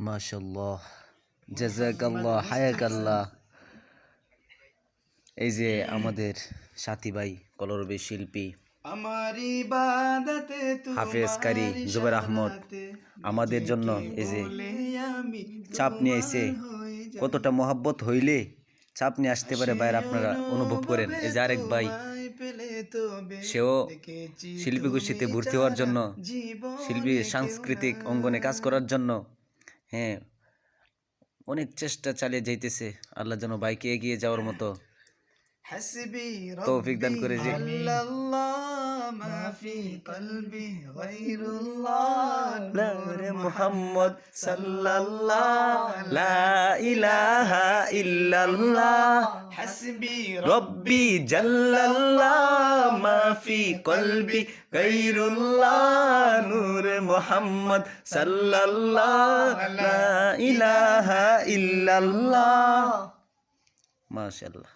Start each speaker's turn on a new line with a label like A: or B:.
A: মাশাআল্লাহ, জাযাকাল্লাহ, হায়াকাল্লাহ। এই যে আমাদের সাথী ভাই কলরবে শিল্পী হাফেজ কারি জুবের আহমদ আমাদের জন্য এই যে চাপ নিয়ে আইছে। কতটা মহাব্বত হইলে চাপ নিয়ে আসতে পারে ভাইয়ের, আপনারা অনুভব করেন। এই যে আরেক ভাই, সেও শিল্পী গোষ্ঠীতে ভর্তি হওয়ার জন্য, শিল্পী সাংস্কৃতিক অঙ্গনে কাজ করার জন্য হ্যাঁ অনেক চেষ্টা চালিয়ে যাইতেছে। আল্লাহ যেন বাইকে এগিয়ে যাওয়ার মতো তৌফিক দান করে। যে মুহাম্মদ সাল্লাল্লাহ লা ইলাহা ইল্লাল্লাহ হাসবি রব্বি জাল্লাল্লাহ মা ফি কলবি গায়রুল্লাহ নূরে মুহাম্মদ সাল্লাল্লাহ লা ইলাহা ইল্লাল্লাহ। মাশাআল্লাহ।